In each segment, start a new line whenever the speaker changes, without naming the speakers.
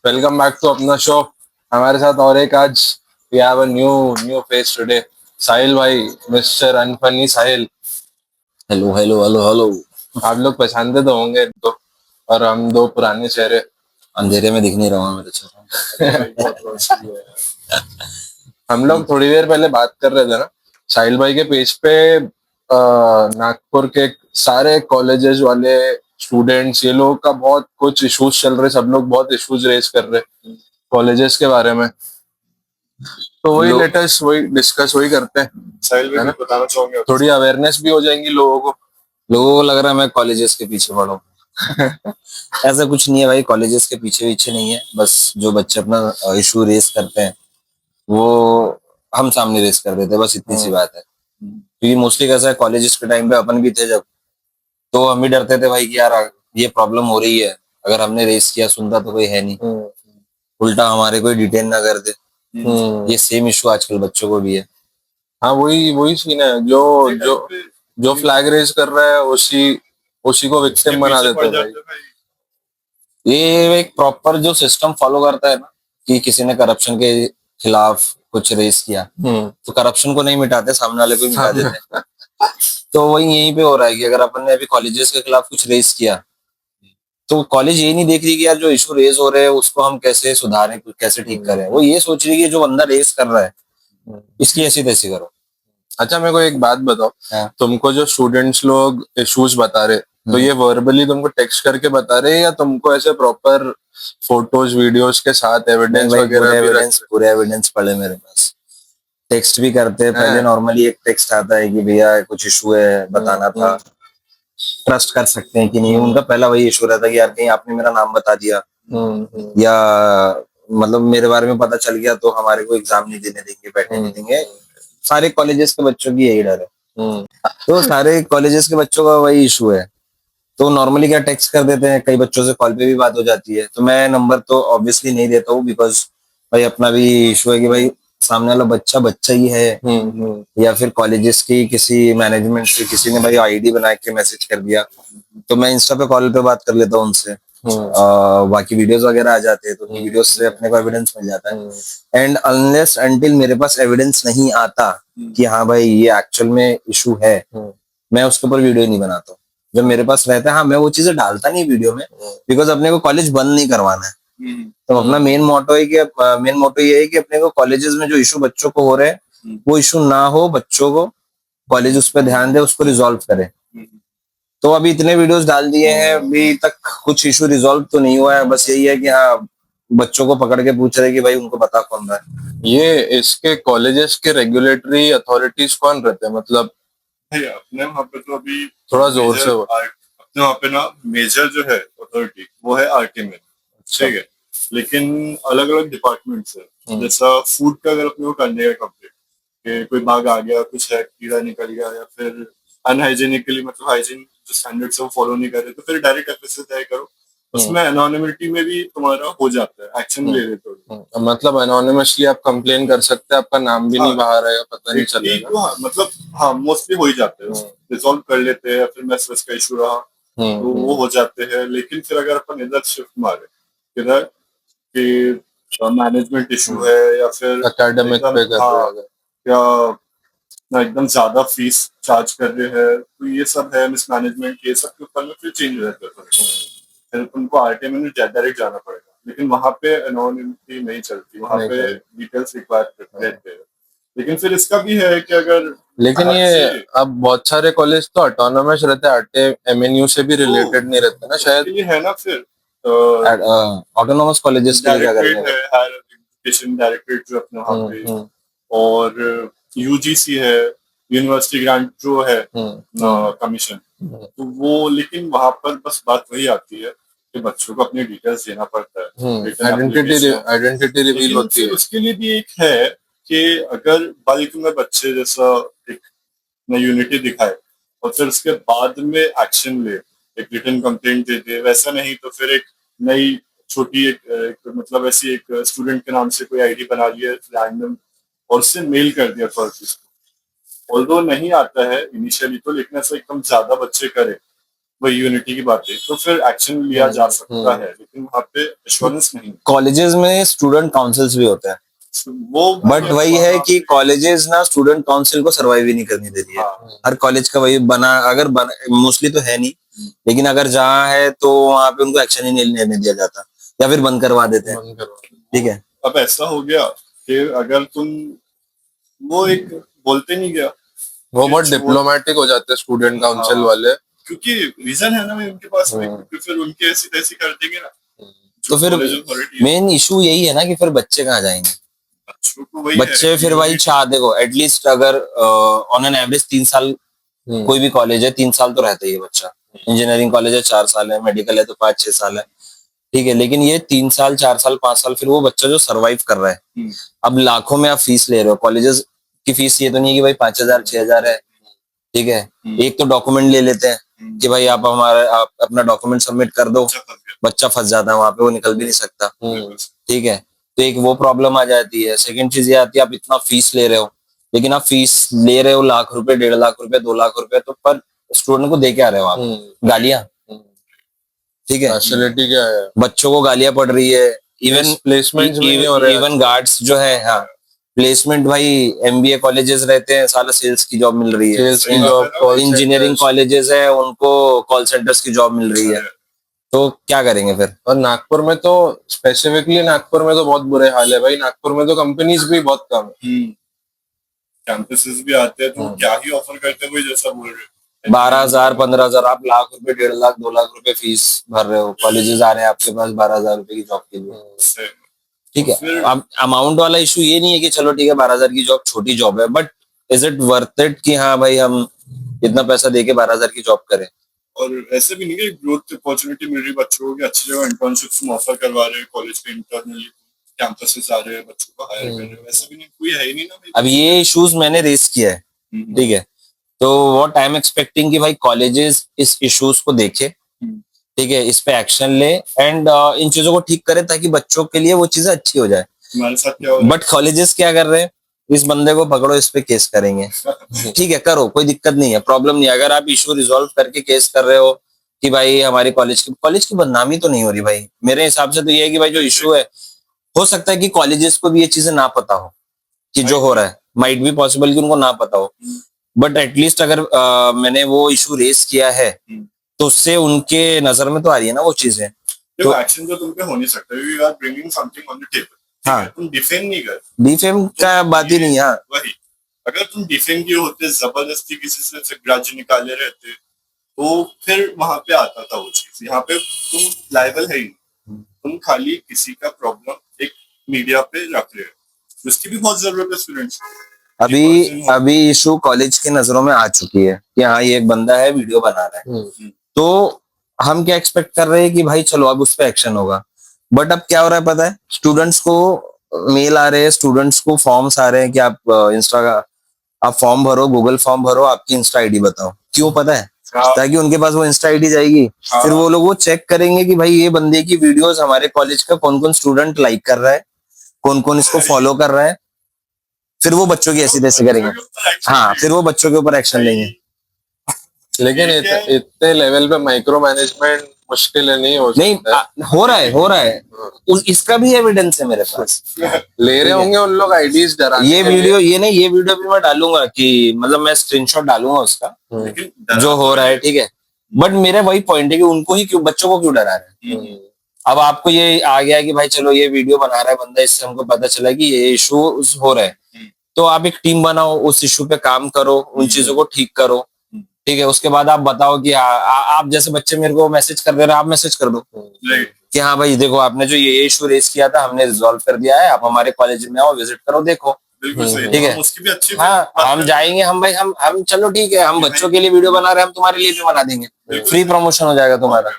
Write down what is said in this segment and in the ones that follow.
Welcome back to अपना शो। हमारे साथ और एक आज we have a new new face today. Sahil भाई, mister unfunny Sahil.
Hello hello hello hello.
आप लोग पहचानते तो होंगे इनको, और हम दो पुराने चेहरे।
अंधेरे में दिख नहीं रहा हूँ मेरे
हम लोग थोड़ी देर पहले बात कर रहे थे ना, साहिल भाई के पेज पे नागपुर के सारे कॉलेजेस वाले स्टूडेंट्स, ये लोग का बहुत कुछ इश्यूज चल रहे, सब लोग बहुत इश्यूज रेज कर रहे कॉलेजेस के बारे में। तो वही लेटेस्ट, वही डिस्कस, वही करते हैं।
साहिल भाई कुछ बताना चाहोगे?
थोड़ी अवेयरनेस भी हो जाएंगी लोगों को।
लग रहा है मैं कॉलेजेस के पीछे पड़ा हूँ। ऐसा कुछ नहीं है भाई, कॉलेजेस के पीछे पीछे नहीं है। बस जो बच्चे अपना इशू रेस करते हैं वो हम सामने रेस कर देते हैं, बस इतनी सी बात है। क्योंकि मोस्टली कैसा है, कॉलेजेस के टाइम पे अपन भी थे जब, तो हम भी डरते थे भाई कि यार ये प्रॉब्लम हो रही है, अगर हमने रेस किया सुनता तो कोई है नहीं, उल्टा हमारे कोई डिटेन ना कर दे। ये सेम इशू आजकल बच्चों को भी है।
हाँ, वही वही सीन है। जो जो जो फ्लैग रेज कर रहा है उसी उसी को विक्टिम बना देते हैं भाई।
ये एक प्रॉपर जो सिस्टम फॉलो करता है ना, कि किसी ने करप्शन के खिलाफ कुछ रेस किया तो करप्शन को नहीं मिटाते, सामने वाले को ही मिटा देते हैं। तो वही यहीं पे हो रहा है कि अगर अपन ने अभी कॉलेजेस के खिलाफ कुछ रेस किया तो कॉलेज ये नहीं देख रही कि यार जो इशू रेज हो रहे हैं उसको हम कैसे सुधारें, कैसे ठीक करें। वो ये सोच रही है कि जो बंदा रेस कर रहा है इसकी ऐसी तैसी करो।
अच्छा, मेरे को एक बात बताओ।
हाँ।
तुमको जो स्टूडेंट्स लोग इश्यूज बता रहे, तो ये वर्बली तुमको टेक्स्ट करके बता रहे हैं या तुमको ऐसे प्रॉपर फोटोज वीडियोस के साथ एविडेंस वगैरह भी रखते?
पूरे एविडेंस पड़े मेरे पास। टेक्स्ट भी करते हैं पहले, नॉर्मली एक टेक्स्ट आता है कि भैया कुछ इशू है बताना था, ट्रस्ट कर सकते हैं कि नहीं। उनका पहला वही इशू रहता है कि यार कहीं आपने मेरा नाम बता दिया या मतलब मेरे बारे में पता चल गया तो हमारे को एग्जाम नहीं देने देंगे, बैठने नहीं देंगे। सारे कॉलेजेस के बच्चों की यही डर है। तो सारे कॉलेजेस के बच्चों का वही इशू है। तो नॉर्मली क्या टेक्स्ट कर देते हैं, कई बच्चों से कॉल पे भी बात हो जाती है। तो मैं नंबर तो ऑब्वियसली नहीं देता हूँ, बिकॉज भाई अपना भी इशू है कि भाई सामने वाला बच्चा बच्चा ही है या फिर कॉलेजेस की किसी मैनेजमेंट से किसी ने भाई आईडी बना के मैसेज कर दिया, तो मैं इंस्टा पे कॉल पे बात कर लेता हूँ उनसे। बाकी वीडियोस वगैरह आ जाते हैं तो वीडियोस से अपने को एविडेंस मिल जाता है। एंड अनलेस अनटिल मेरे पास एविडेंस नहीं आता कि हाँ भाई ये एक्चुअल में इशू है, मैं उसके ऊपर वीडियो नहीं बनाता हूँ। जब मेरे पास रहता है, हाँ मैं वो चीजें डालता नहीं वीडियो में, बिकॉज अपने को कॉलेज बंद नहीं करवाना है। तो अपना मेन मोटो है कि मेन मोटो ये है कि अपने को कॉलेजेस में जो इशू बच्चों को हो रहे हैं वो इशू ना हो, बच्चों को कॉलेज उस पर ध्यान दे, उसको रिजॉल्व करे। तो अभी इतने वीडियोस डाल दिए हैं, अभी तक कुछ इशू रिजॉल्व तो नहीं हुआ है। बस यही है कि हाँ बच्चों को पकड़ के पूछ रहे कि भाई उनको बता कौन रहा है।
ये इसके कॉलेजेस के रेगुलेटरी अथॉरिटीज कौन रहते हैं? मतलब
अपने वहाँ पे तो अभी
थोड़ा जोर से
अपने वहाँ पे ना मेजर जो है अथॉरिटी वो है आरटीमेन, ठीक है। लेकिन अलग अलग डिपार्टमेंट्स है। जैसा फूड का अगर अपने को करने का कंप्लीट कि कोई बाग आ गया, कुछ है कीड़ा निकल गया या फिर अनहाइजेनिकली मतलब हाइजीन जो स्टैंडर्ड्स है वो फॉलो नहीं कर रहे, तो फिर डायरेक्ट एफएसएल तय करो। उसमें एनोनिमिटी में भी तुम्हारा हो जाता है, एक्शन ले रहे तो
मतलब एनोनिमसली आप कंप्लेन कर सकते हैं, आपका नाम भी नहीं बाहर आएगा, पता नहीं चलेगा।
हाँ, मतलब हाँ मोस्टली हो ही जाते हैं, रिजॉल्व कर लेते हैं। या फिर मैस वैस का इशू रहा तो वो हो जाते हैं। लेकिन फिर अगर अपन इधर शिफ्ट मारे इधर कि मैनेजमेंट इशू है या फिर
एकेडमिक पे कर रहे हैं
या ना एकदम ज्यादा फीस चार्ज कर रहे हैं, तो ये सब है मिसमैनेजमेंट, ये सब के ऊपर में फिर चेंज रहता है। फिर उनको आरटीआई में डायरेक्ट जाना पड़ेगा, लेकिन वहां पे एनोनिमिटी नहीं चलती, वहां पे डिटेल्स रिक्वायर रहते हैं। लेकिन फिर इसका भी है कि अगर
लेकिन ये अब बहुत सारे कॉलेज तो ऑटोनोमस रहते हैं, एमएनयू से भी रिलेटेड नहीं रहते ना शायद।
ये है ना फिर
ऑटोनोमस कॉलेजेस के लिए क्या करेंगे?
हायर एजुकेशन डायरेक्टरेट जो अपने वहाँ पे, और यूजीसी है, यूनिवर्सिटी ग्रांट जो है कमीशन, तो वो। लेकिन वहां पर बस बात वही आती है कि बच्चों को अपनी डिटेल्स देना पड़ता है,
आइडेंटिटी रिवील होती है।
उसके लिए भी एक है कि अगर बालिका में बच्चे जैसा एक यूनिटी दिखाए और फिर उसके बाद में एक्शन ले, एक रिटन कंप्लेंट दे दे, वैसा नहीं तो फिर एक नई छोटी मतलब ऐसी एक स्टूडेंट के नाम से कोई आईडी बना लिया रैंडम और उससे मेल कर दिया अथॉरिटीज को। ऑल्दो नहीं आता है इनिशियली तो, लेकिन ऐसा एकदम ज्यादा बच्चे करे वही यूनिटी की बात है, तो फिर एक्शन लिया जा सकता है, लेकिन वहाँ पे एश्योरेंस नहीं है।
कॉलेजेस में स्टूडेंट काउंसिल्स भी होते हैं,
वो
बट वही है कि कॉलेजेस ना स्टूडेंट काउंसिल को सर्वाइव ही नहीं करने दे रही है।
हाँ,
हर कॉलेज का वही बना, अगर मोस्टली तो है नहीं, लेकिन अगर जहाँ है तो वहां पे उनको एक्शन ही नहीं लेने दिया जाता, या फिर बंद करवा देते हैं। ठीक है,
अब ऐसा हो गया कि अगर तुम वो एक बोलते नहीं गया,
वो बहुत डिप्लोमेटिक हो जाते हैं स्टूडेंट काउंसिल वाले,
क्योंकि रीजन है ना भाई उनके पास में, क्योंकि फिर उनके ऐसी तैसी कर देंगे ना।
तो फिर मेन इशू यही है ना कि फिर बच्चे कहाँ जाएंगे। बच्चे फिर वही चाह, देखो एटलीस्ट अगर ऑन एन एवरेज 3 साल कोई भी कॉलेज है, 3 साल तो रहता ही है बच्चा। इंजीनियरिंग कॉलेज है 4 साल है, मेडिकल है तो 5-6 साल है, ठीक है। लेकिन ये 3 साल 4 साल 5 साल फिर वो बच्चा जो सरवाइव कर रहा है, अब लाखों में आप फीस ले रहे हो। कॉलेजेस की फीस ये तो नहीं है कि भाई 5,000 6,000 है, ठीक है। एक तो डॉक्यूमेंट ले लेते हैं कि भाई आप अपना डॉक्यूमेंट सबमिट कर दो, बच्चा फंस जाता है वहां पे, वो निकल भी नहीं सकता, ठीक है। तो एक वो प्रॉब्लम आ जाती है। सेकंड चीज ये आती है, आप इतना फीस ले रहे हो, लेकिन आप फीस ले रहे हो लाख रुपए, 1.5 लाख रुपए, 2 लाख रुपए, तो पर स्टूडेंट को दे के आ रहे हो आप? गालियां, ठीक है।
फैसिलिटी क्या है,
बच्चों को गालियां पड़ रही है, इवन
प्लेसमेंट भी नहीं हो रहे,
इवन गार्ड्स जो है, हाँ प्लेसमेंट, भाई एमबीए कॉलेजेस रहते हैं, साला सेल्स की जॉब मिल रही है,
सेल्स की जॉब,
इंजीनियरिंग कॉलेजेस है उनको कॉल सेंटर्स की जॉब मिल रही है, तो क्या करेंगे फिर।
और नागपुर में तो स्पेसिफिकली, नागपुर में तो बहुत बुरे हाल है भाई। नागपुर में तो कंपनीज भी बहुत कम है,
कैंपसेस भी आते हैं तो क्या ही ऑफर करते हैं, वही जैसा बोल रहे हैं
12,000 15,000, आप लाख रुपए 1.5 लाख 2 लाख रुपए फीस भर रहे हो, कॉलेजेस आ रहे हैं आपके पास 12,000 रुपए की जॉब के लिए, ठीक है। अब अमाउंट वाला इशू ये नहीं है कि चलो ठीक है 12,000 की जॉब छोटी जॉब है, but is it worth it कि हाँ भाई हम इतना पैसा देके 12,000 की जॉब करें।
और ऐसे भी नहीं है ग्रोथ अपॉर्चुनिटी मिल रही बच्चों को, अच्छी जगह इंटर्नशिप्स में ऑफर करवा रहे हैं, कॉलेज के इंटरनली कैंपसेस आ रहे हैं, बच्चों को हायर कर रहे हैं, वैसे भी नहीं, कोई है ही नहीं ना भाई।
अब ये इश्यूज मैंने रेस किया है, ठीक है, तो व्हाट आई एम एक्सपेक्टिंग कि भाई कॉलेजेस इस इश्यूज को देखे, ठीक है, इस पे एक्शन ले एंड इन चीजों को ठीक करे ताकि बच्चों के लिए वो चीजें अच्छी हो जाए।
हमारे साथ क्या हो रहा है?
बट कॉलेजेस क्या कर रहे हैं, इस बंदे को पकड़ो, इस पे केस करेंगे, ठीक है, करो, कोई दिक्कत नहीं है, प्रॉब्लम नहीं है। अगर आप इशू रिजॉल्व करके केस कर रहे हो कि भाई हमारी कॉलेज की बदनामी तो नहीं हो रही भाई, मेरे हिसाब से तो ये है कि भाई जो इशू है, हो सकता है कि कॉलेजेस को भी ये चीजें ना पता हो कि जो हो रहा है, माइट भी पॉसिबल कि उनको ना पता हो, बट एटलीस्ट अगर मैंने वो इशू रेस किया है तो उससे उनके नजर में तो आ रही है ना वो चीजें।
तो एक्शन तो तुम पे हो नहीं सकता, you are bringing something on the table,
हाँ,
तुम डिफेंड नहीं कर,
डिफेम का बात ही नहीं है।
वही अगर तुम डिफेंड किए होते, जबरदस्ती किसी से ग्रज निकाले रहते, तो फिर वहां पे आता था वो चीज। यहाँ पे तुम लायबल है ही, तुम खाली किसी का प्रॉब्लम एक मीडिया पे रख रहे हो, उसकी भी बहुत जरूरत है स्टूडेंट्स।
अभी इशू कॉलेज की नजरों में आ चुकी है कि हाँ ये एक बंदा है वीडियो बना रहा है, तो हम क्या एक्सपेक्ट कर रहे हैं कि भाई चलो अब उस पर एक्शन होगा। बट अब क्या हो रहा है पता है, स्टूडेंट्स को मेल आ रहे हैं, स्टूडेंट्स को फॉर्म्स आ रहे हैं कि आप इंस्टा का आप फॉर्म भरो, गूगल फॉर्म भरो, आपकी इंस्टा आईडी बताओ। क्यों पता है? ताकि उनके पास वो इंस्टा आईडी जाएगी, फिर वो लोग वो चेक करेंगे कि भाई ये बंदे की वीडियोस हमारे कॉलेज का कौन कौन स्टूडेंट लाइक कर रहा है, कौन कौन इसको फॉलो कर रहा है, फिर वो बच्चों की ऐसी तैसी करेंगे, हाँ फिर वो बच्चों के ऊपर एक्शन लेंगे।
लेकिन इतने लेवल पे माइक्रो मैनेजमेंट मुश्किल है, नहीं हो सकता।
नहीं हो रहा है इसका भी एविडेंस है मेरे पास।
ले रहे होंगे उन लोग आईडीज डराने
ये वीडियो ये वीडियो भी मैं डालूंगा कि मतलब मैं स्क्रीनशॉट डालूंगा उसका जो हो रहा है, ठीक है। बट मेरा वही पॉइंट है कि उनको ही क्यों, बच्चों को क्यों डरा रहे हैं। अब आपको ये आ गया कि भाई चलो ये वीडियो बना रहा है बंदा, इससे हमको पता चला कि ये इशू हो रहा है, तो आप एक टीम बनाओ, उस इशू पे काम करो, उन चीजों को ठीक करो, ठीक है। उसके बाद आप बताओ कि आप जैसे बच्चे मेरे को मैसेज कर दे रहे, आप मैसेज कर दो कि हाँ भाई देखो आपने जो ये इशू रेस किया था हमने रिजॉल्व कर दिया है, आप हमारे कॉलेज में आओ, विजिट करो, देखो, ठीक है। हाँ हम जाएंगे, हम भाई हम चलो ठीक है, हम बच्चों के लिए वीडियो बना रहे हैं, हम तुम्हारे लिए भी बना देंगे, फ्री प्रमोशन हो जाएगा तुम्हारा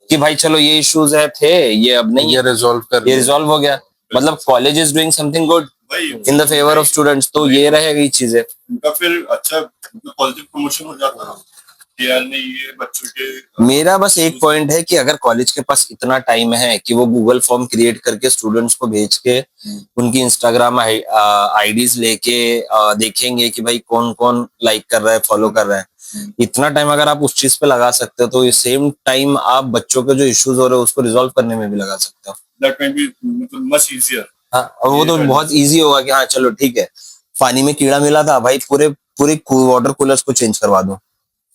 कि भाई चलो ये इश्यूज है थे, ये अब नहीं, ये रिजॉल्व हो गया, मतलब college is doing something good in the favour of students, तो ये रहेगा ये चीजें,
उनका फिर अच्छा पॉजिटिव प्रमोशन हो जाता है कि यार नहीं ये बच्चों के।
मेरा बस एक पॉइंट है कि अगर कॉलेज के पास इतना टाइम है कि वो गूगल फॉर्म क्रिएट करके स्टूडेंट्स को भेज के उनकी इंस्टाग्राम आईडीज लेके देखेंगे कि भाई कौन कौन लाइक कर रहा है, फॉलो कर रहा है, इतना टाइम अगर आप उस चीज पे लगा सकते हो तो ये सेम टाइम आप बच्चों के जो इश्यूज हो रहे हैं उसको रिजॉल्व करने में भी लगा सकते हो।
That can be much easier.
हाँ, और वो तो बहुत इजी होगा कि हाँ चलो ठीक है, पानी में कीड़ा मिला था भाई, पूरे पूरे वाटर कूलर्स को चेंज करवा दो।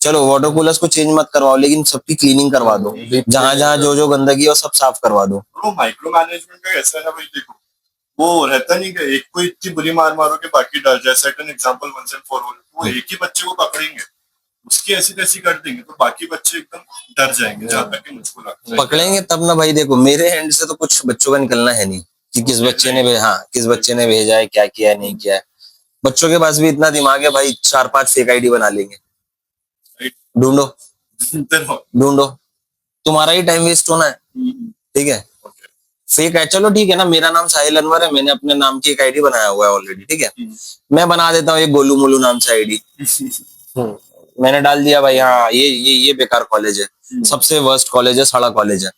चलो वाटर कूलर्स को चेंज मत करवाओ लेकिन सबकी क्लीनिंग करवा दो, जहां जहां जो जो गंदगी है वो सब साफ करवा दो।
वो माइक्रो मैनेजमेंट का ऐसा है ना भाई, देखो वो रहता नहीं कि एक को इतनी बुरी मार मारो कि बाकी डर जाए। Set an example once and for all, वो एक ही बच्चे को पकड़ेंगे, उसकी ऐसी तैसी कर देंगे तो बाकी बच्चे एकदम डर जाएंगे, जहां तक कि मुझको लगता है।
पकड़ेंगे तब ना भाई, देखो मेरे हैंड से तो कुछ बच्चों का निकलना है नहीं कि किस बच्चे ने हाँ किस बच्चे ने भेजा है, क्या किया है नहीं किया है। बच्चों के पास भी इतना दिमाग है भाई, 4-5 फेक आईडी बना लेंगे। ढूंढो ढूंढो, तुम्हारा ही टाइम वेस्ट होना है, ठीक है। फेक है, चलो ठीक है ना, मेरा नाम साहिल अनवर है, मैंने अपने नाम की एक आईडी बनाया हुआ है ऑलरेडी, ठीक है। मैं बना देता हूँ एक गोलू मोलू नाम से आईडी, मैंने डाल दिया भाई हाँ ये बेकार कॉलेज है, सबसे वर्स्ट कॉलेज है, सड़ा कॉलेज है।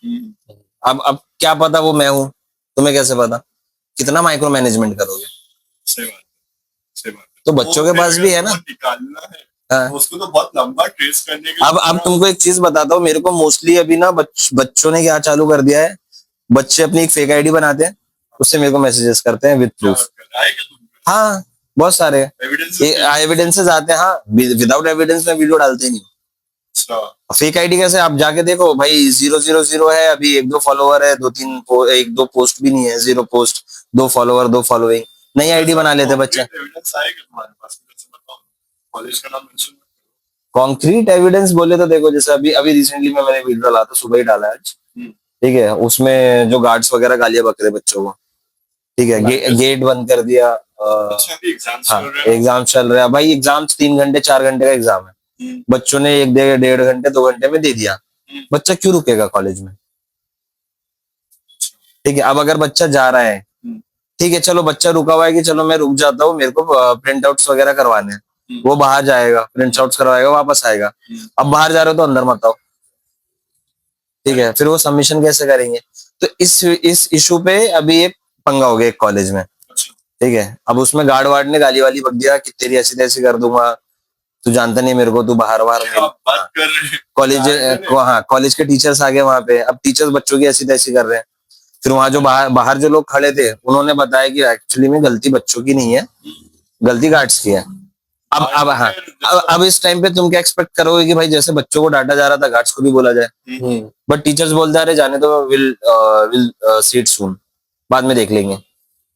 अब क्या पता वो मैं हूँ, तुम्हें कैसे पता? कितना माइक्रो मैनेजमेंट करोगे?
सही बात, सही बात।
तो बच्चों के पास भी है ना,
निकालना है
हाँ।
उसको तो बहुत लंबा ट्रेस करने के
अब तुमको एक चीज बताता हूँ, मेरे को मोस्टली अभी ना बच्चों ने क्या चालू कर दिया है, बच्चे अपनी एक फेक आईडी बनाते हैं, उससे मेरे को मैसेजेस करते हैं विद प्रूफ। हाँ बहुत सारे एविडेंसेस आते हैं, हाँ विदाउट एविडेंस में वीडियो डालते नहीं। फेक आईडी कैसे, आप जाके देखो भाई 000 है, अभी 1-2 फॉलोवर है, 1-2 पोस्ट भी नहीं है, 0 पोस्ट, 2 फॉलोवर 2 फॉलोइंग, नई आईडी बना लेते बच्चे।
कॉलेज का नाम मेंशन
कॉन्क्रीट एविडेंस बोले तो देखो, जैसे अभी अभी रिसेंटली में मैंने वीडियो डाला था, सुबह ही डाला है आज, ठीक है। उसमें जो गार्ड्स वगैरह गालियां बक रहे बच्चों को, ठीक है, गेट बंद कर दिया। एग्जाम चल रहा है भाई, एग्जाम 3 घंटे 4 घंटे का एग्जाम है, बच्चों ने 1-1.5 घंटे 2 घंटे में दे दिया, बच्चा क्यों रुकेगा कॉलेज में? ठीक है, अब अगर बच्चा जा रहा है, ठीक है, चलो बच्चा रुका हुआ है कि चलो मैं रुक जाता हूँ, मेरे को प्रिंट आउट्स वगैरह करवाने हैं, वो बाहर जाएगा, प्रिंट आउट्स करवाएगा, वापस आएगा। अब बाहर जा रहे हो तो अंदर मत आओ, ठीक है, फिर वो सबमिशन कैसे करेंगे? तो इस इशू पे अभी एक पंगा हो गया एक कॉलेज में, ठीक है। अब उसमें गार्ड वार्ड ने गाली वाली बक दिया कि तेरी ऐसी तैसी कर दूंगा, तू जानता नहीं मेरे को, तू बाहर कॉलेज, हाँ कॉलेज के टीचर्स आ गए वहां पे, अब टीचर्स बच्चों की ऐसी तैसी कर रहे हैं। फिर वहां जो बाहर जो लोग खड़े थे उन्होंने बताया कि एक्चुअली में गलती बच्चों की नहीं है, गलती गार्ड्स की है। अब हाँ, अब इस टाइम पे तुम क्या एक्सपेक्ट करोगे कि भाई जैसे बच्चों को डांटा जा रहा था गार्ड्स को भी बोला जाए? बट टीचर्स बोलते रहे जाने तो विल सीट सून, बाद में देख लेंगे।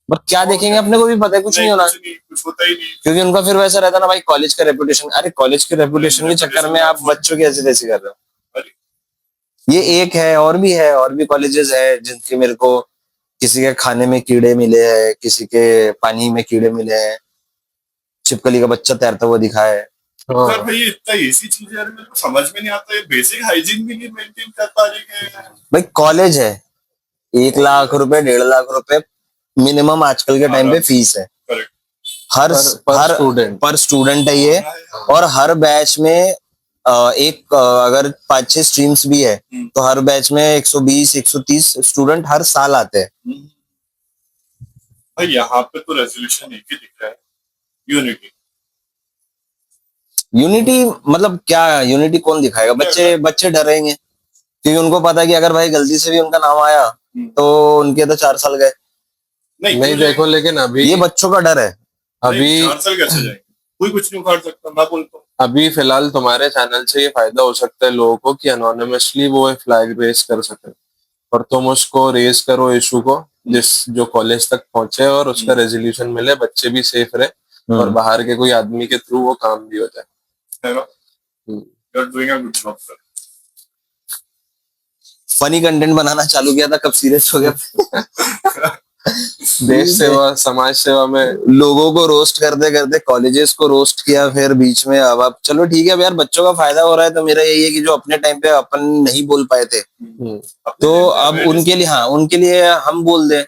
बट क्या देखेंगे, अपने को भी पता है कुछ नहीं होना,
कुछ होता ही नहीं,
क्योंकि उनका फिर वैसा रहता ना भाई कॉलेज का रेपुटेशन। अरे कॉलेज के रेपुटेशन के चक्कर में आप बच्चों की ऐसी तैसी कर रहे हो। ये एक है, और भी कॉलेजेस है जिनके मेरे को किसी के खाने में कीड़े मिले हैं, किसी के पानी में कीड़े मिले हैं, छिपकली का बच्चा तैरता हुआ दिखा है।
सर भाई इतना इजी चीज है, मेरे को समझ में नहीं आता, ये बेसिक हाइजीन भी नहीं मेंटेन कर पा रही है
भाई। कॉलेज है, 1 लाख रुपए 1.5 लाख रुपए मिनिमम आजकल के टाइम पे फीस है, हर पर स्टूडेंट है ये। और हर बैच में अगर 5-6 स्ट्रीम्स भी है तो हर बैच में 120-130 स्टूडेंट हर साल आते हैं।
भाई यहाँ पे तो रेजोल्यूशन एक ही दिख रहा है, यूनिटी
मतलब क्या यूनिटी कौन दिखाएगा? बच्चे डरेंगे क्योंकि उनको पता है कि अगर भाई गलती से भी उनका नाम आया तो उनके तो 4 साल गए।
नहीं देखो, लेकिन अभी
ये बच्चों का डर है।
अभी 4 साल कैसे जाएंगे, कोई कुछ नहीं उखाड़ सकता, मैं बोलता हूँ।
अभी फिलहाल तुम्हारे चैनल से ये फायदा हो सकता है लोगों को कि अनोनिमसली वो फ्लैग रेस कर सके, और तुम उसको रेस करो इशू को, जो कॉलेज तक पहुंचे और उसका रेजोल्यूशन मिले, बच्चे भी सेफ रहे और बाहर के कोई आदमी के थ्रू वो काम भी हो जाए।
फनी कंटेंट बनाना चालू किया था, कब सीरियस हो गया।
देश सेवा समाज सेवा में
लोगों को रोस्ट करते करते कॉलेजेस को रोस्ट किया, फिर बीच में अब चलो ठीक है यार, बच्चों का फायदा हो रहा है, तो मेरा यही है कि जो अपने टाइम पे अपन नहीं बोल पाए थे तो अब उनके लिए, हाँ उनके लिए हम बोल दें।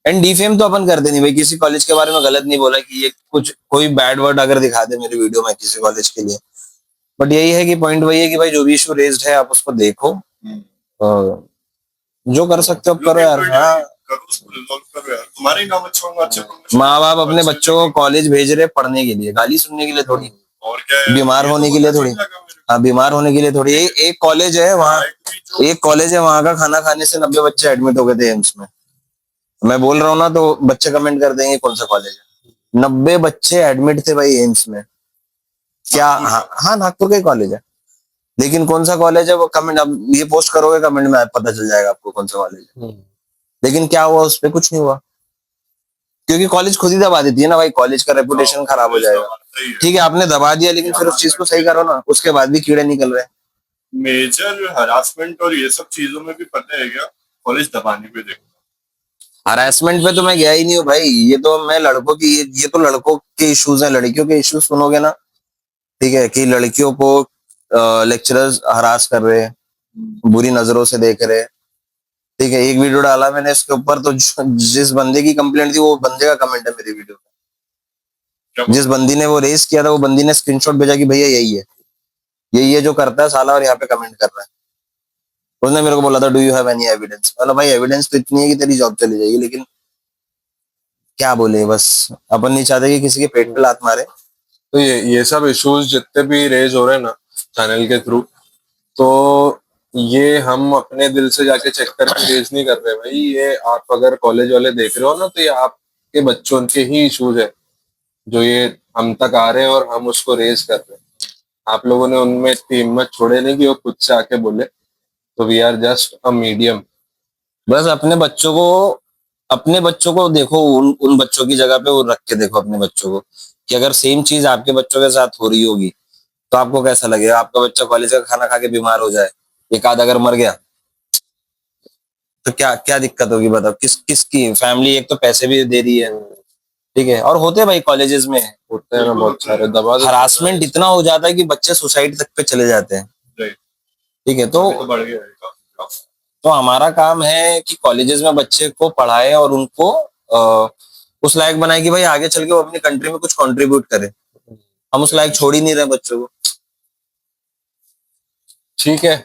एंड डिफेम तो अपन करते नहीं भाई, किसी कॉलेज के बारे में गलत नहीं बोला कि ये कोई बैड वर्ड अगर दिखा दे मेरी वीडियो में किसी कॉलेज के लिए। बट यही है कि पॉइंट वही है कि भाई जो भी इशू रेज्ड है आप उसको देखो, जो कर सकते हो करो यार। हाँ
तुम्हारे नाम अच्छा होगा, अच्छा
माँ बाप अपने बच्चों को कॉलेज भेज रहे पढ़ने के लिए, गाली सुनने के लिए थोड़ी।
और क्या है,
बीमार
ये
होने
तो
के लिए
बहुत
थोड़ी,
अच्छा लगा मेरे
हाँ बीमार होने के लिए थोड़ी, एक कॉलेज है वहाँ,
को भी जो
एक कॉलेज है वहां का खाना खाने से 90 बच्चे एडमिट हो गए थे एम्स में। मैं बोल रहा हूँ ना तो बच्चे कमेंट कर देंगे कौन सा कॉलेज है। 90 बच्चे एडमिट थे भाई एम्स में। क्या?
नागपुर
हाँ हाँ, नागपुर का ही कॉलेज है। लेकिन कौन सा कॉलेज है वो कमेंट, अब ये पोस्ट करोगे कमेंट में पता चल जाएगा आपको कौन सा कॉलेज है। लेकिन क्या हुआ उस पे? कुछ नहीं हुआ, क्योंकि कॉलेज खुद ही दबा देती है ना भाई, कॉलेज का रेपुटेशन खराब हो जाएगा।
सही है।
ठीक है आपने दबा दिया, लेकिन फिर उस चीज को सही करो ना, उसके बाद भी कीड़े निकल रहे हैं।
मेजर हरासमेंट और ये सब चीजों में भी पता है क्या, कॉलेज दबाने पे देखो।
हरासमेंट पे तो मैं गया ही नहीं हूँ भाई, ये तो मैं लड़कों की, ये तो लड़कों के इश्यूज हैं। लड़कियों के इश्यूज सुनोगे ना, ठीक है, कि लड़कियों को लेक्चरर्स हरास कर रहे हैं, बुरी नजरों से देख रहे हैं। ठीक है, एक वीडियो डाला मैंने इसके ऊपर, तो जिस बंदे की कंप्लेंट थी वो बंदे का कमेंट है मेरी वीडियो
क्या
में। जिस बंदी ने वो रेस किया था वो बंदी ने स्क्रीनशॉट भेजा कि भैया यही है जो करता है साला, और यहाँ पे कमेंट कर रहा है। उसने मेरे को बोला था do you have any evidence. मतलब भाई एविडेंस तो इतनी है कि तेरी जॉब चली जाएगी, लेकिन क्या बोले, बस अपन नहीं चाहते कि किसी के पेट पे लात मारे।
तो ये सब इश्यूज जितने भी रेज हो रहे हैं ना चैनल के थ्रू, तो ये हम अपने दिल से जाके चेक करके रेज नहीं कर रहे भाई। ये आप अगर कॉलेज वाले देख रहे हो ना, तो ये आपके बच्चों के ही इश्यूज है जो ये हम तक आ रहे हैं और हम उसको रेज कर रहे हैं। आप लोगों ने उनमें इतनी हिम्मत छोड़े नहीं कि वो खुद से आके बोले। तो we are just a medium.
बस अपने बच्चों को देखो, उन बच्चों की जगह पे वो रख के देखो अपने बच्चों को, कि अगर सेम चीज आपके बच्चों के साथ हो रही होगी तो आपको कैसा लगेगा। आपका बच्चा कॉलेज का खाना खा के बीमार हो जाए, एक आध अगर मर गया, तो क्या क्या दिक्कत होगी बताओ। किसकी फैमिली एक तो पैसे भी दे रही है, ठीक है, और होते हैं भाई कॉलेजेस में
होते हैं ना बहुत सारे, दबा देते हैं।
हरासमेंट इतना हो जाता है कि बच्चे सुसाइड तक पे चले जाते हैं।
Right.
ठीक है,
अभी तो बढ़ गया है काफी।
तो हमारा काम है कि कॉलेजेस में बच्चे को पढ़ाए और उनको उस लायक बनाए कि भाई आगे चल के वो अपनी कंट्री में कुछ कंट्रीब्यूट करे। हम उस लायक छोड़ ही नहीं रहे बच्चों को।
ठीक है,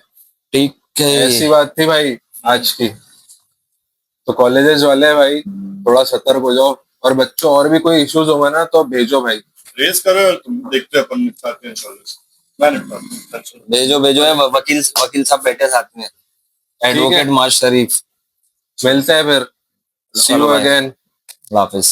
ठीक है,
ऐसी बात थी भाई आज की। तो कॉलेजेस वाले भाई थोड़ा सतर्क हो जाओ, और बच्चों और भी कोई इश्यूज होगा ना तो भेजो भाई।
रेस करो और तुम देखते हैं अपन निपटाते हैं कॉलेज। मैं निपटाता हूँ।
भेजो है, वकील साहब बैठे साथ में, एडवोकेट मार्श शरीफ।
मिलते हैं फिर। सी
चलो
यू
भाई,
अगेन।
अल्लाह हाफिज।